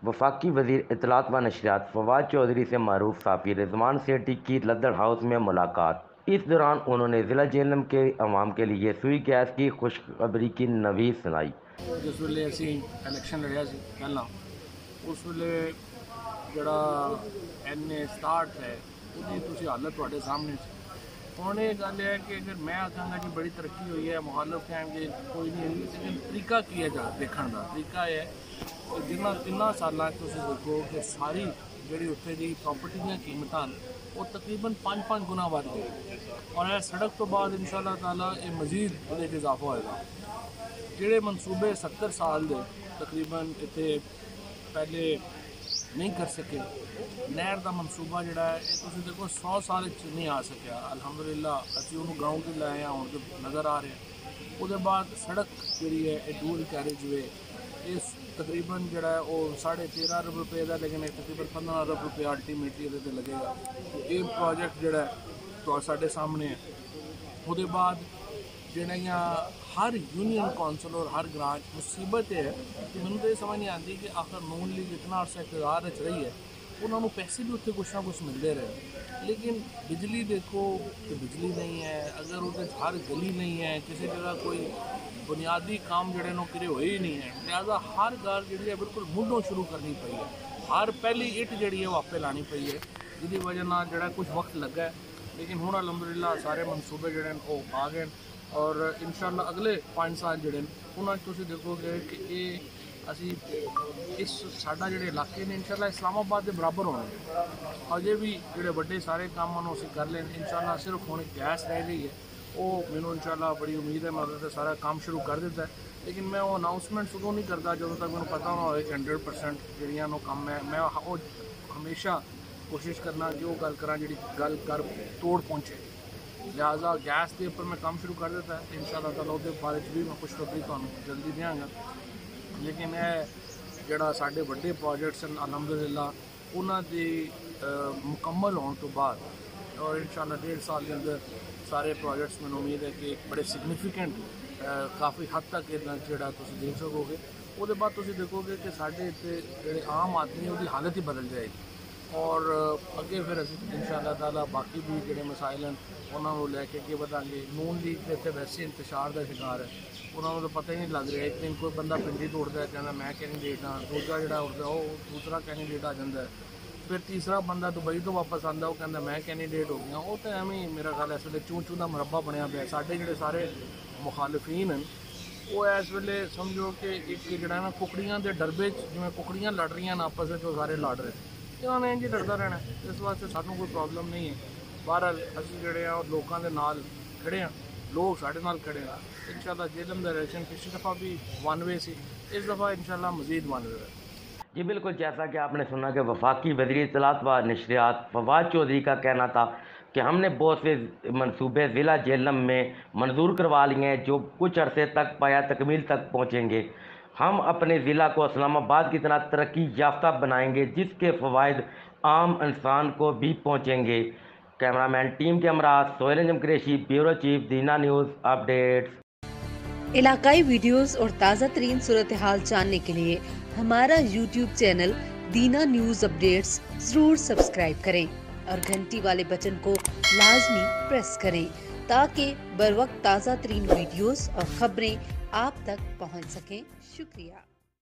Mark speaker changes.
Speaker 1: वफाकी वज़ीर इत्तलात व नशरियात फवाद चौधरी से मरूफ साफ़ी रिजवान सेठी की लद्दड़ हाउस में मुलाकात। इस दौरान उन्होंने ज़िला जेहलम के अवाम के लिए सुई गैस की खुशखबरी की नवीद सुनाई।
Speaker 2: जिस वेले असी इलैक्शन लड़िया सी पहला उस वेले जड़ा एन स्टार्ट है उसकी हालत तुहाडे सामने हुण ये गल है कि अगर मैं आखांगा जी बड़ी तरक्की हुई है मुखालफ कहेंगे कोई नहीं हुई, लेकिन तरीका की है देखने का तरीका है कि जिन्हों 3 सालों देखो कि सारी जी उत्थे की प्रॉपर्टी दी कीमतां वो तकरीबन 5-5 गुना बढ़ गई और यह सड़क तो बाद इंशाअल्लाह ताला ये मजीद वो इजाफा होएगा। जोड़े मनसूबे 70 साल के तकरीबन इतने पहले नहीं कर सके, नहर का मनसूबा जोड़ा है ये देखो 100 साल नहीं आ सकिया। अलहमदुलिल्लाह असी उन्होंने ग्राउंड से लाए हैं, हूँ तो नज़र आ रहे हैं। उसके बाद सड़क जी है ये डूल कैरेज वे इस तकरीबन जोड़ा है वो 13.5 अरब रुपये का, लेकिन तकरीबन 15 अरब रुपया अल्टीमेटली ये लगेगा। ये प्रोजेक्ट जोड़ा तो साढ़े सामने है। उसके बाद जोड़िया हर यूनियन कौंसल और हर ग्रां मुसीबत है कि मैंने तो ये समझ नहीं आती कि आखिर नून लीग इतना अर्सा इकतदार रही है, उन्होंने पैसे भी उत्थे कुछ ना कुछ मिलते रहे, लेकिन बिजली देखो तो बिजली नहीं है। अगर उसे हर गली नहीं है, किसी जगह कोई बुनियादी काम जोड़े किरे हुए ही नहीं है, लिहाजा हर गल जी है बिल्कुल मुढ़ों शुरू करनी पई है। हर पहली इट जी है वो आपे लानी पई है, जिसकी वजह जो कुछ वक्त लगा है, लेकिन हुण अलहमदुलिल्लाह सारे मनसूबे जोड़े वो आ गए और इंशाअल्लाह अगले 5 साल जोड़े उन्होंने देखोगे कि ये असी इस साडा जोड़े इलाके ने इंशाअल्लाह इस्लामाबाद के बराबर होने। अजे भी जोड़े बड़े सारे काम असी कर लें इंशाअल्लाह, सिर्फ हुण गैस रह गई है वो मैनू इंशाअल्लाह बड़ी उम्मीद है। मैं उहदे सारा काम शुरू कर दिता है, लेकिन मैं वो अनाउंसमेंट उदों नहीं करता जो तक मैं पता ना हो कि 100% जड़ियाँ काम है। मैं वो हमेशा कोशिश करना कि वो गल करा जी गल कर तोड़ पहुँचे। लिहाजा गैस के उपर मैं काम शुरू कर दिता है, इंशाअल्लाह ताला उसके बारे भी मैं खुशखबरी तुहानूं जल्दी देंगा। लेकिन यह जोड़ा साढ़े बड़े प्रोजेक्ट्स हैं अलहमदुलिल्लाह उन्होंने मुकम्मल होने तो बाद और इंशाअल्लाह 1.5 साल के अंदर सारे प्रोजेक्ट्स मैंने उम्मीद है कि बड़े सिग्निफिकेंट काफ़ी हद तक जोड़ा देख सकोगे। उसके बाद तुम देखोगे कि साढ़े इतने आम आदमी उसकी हालत ही बदल जाएगी और अगे फिर असी इंशाअल्लाह ताला बाकी भी जोड़े मसाइल हैं उन्होंने लैके अगे बढ़ांगे। नून लीग के इतने वैसे इंतशार का शिकार है, उन्होंने तो पता ही नहीं लग रहा। एक दिन कोई बंदा पिंडी तोड़ता है कहना मैं कैंडीडेट हाँ, दूसरा जोड़ा उठता वो दूसरा कैंडीडेट आ जाता है, फिर तीसरा बंदा दुबई तो वापस आता वो कहता मैं कैंडीडेट हो गया। वो तो एवं ही मेरा ख्याल इस वे चूं चूं का मुरब्बा बनया पाया। साढ़े जोड़े सारे मुखालफीन हैं वो इस वे समझो कि एक जोड़ा ना कुकड़ियां के डरबे जिवें कुकड़ियां लड़ रही हैं आपस में, सारे लड़ रहे इन्होंने इंज लड़ता रहना। इस वास्ते सानू कोई प्रॉब्लम नहीं है। बहरहाल असीं जिहड़े आ लोगों के नाल खड़े हैं, लोग साढ़े नाल खड़े हैं। इंशाअल्लाह जेहलम दा इलेक्शन पिछली दफ़ा भी 1 वे सी, इस दफ़ा इंशाअल्लाह मज़ीद 1 वे है।
Speaker 1: जी बिल्कुल, जैसा कि आपने सुना कि वफाकी वज़ीर इत्तलात व नशरियात फवाद चौधरी का कहना था कि हमने बहुत से मनसूबे ज़िला जेहलम में मंजूर करवा लिए हैं जो कुछ अरसे तक पाया तकमील तक पहुँचेंगे। हम अपने ज़िला को इस्लामाबाद की तरह तरक्की याफ्ता बनाएंगे जिसके फ़वाइद आम इंसान को भी पहुँचेंगे। कैमरामैन टीम के हमरा सोहेल अंजम कुरैशी, ब्यूरो चीफ दीना न्यूज़ अपडेट्स।
Speaker 3: इलाकाई वीडियोस और ताज़ा तरीन सूरत हाल जानने के लिए हमारा YouTube चैनल दीना न्यूज़ अपडेट्स जरूर सब्सक्राइब करें और घंटी वाले बटन को लाजमी प्रेस करें ताकि बर वक्त ताज़ा तरीन वीडियोस और खबरें आप तक पहुंच सकें। शुक्रिया।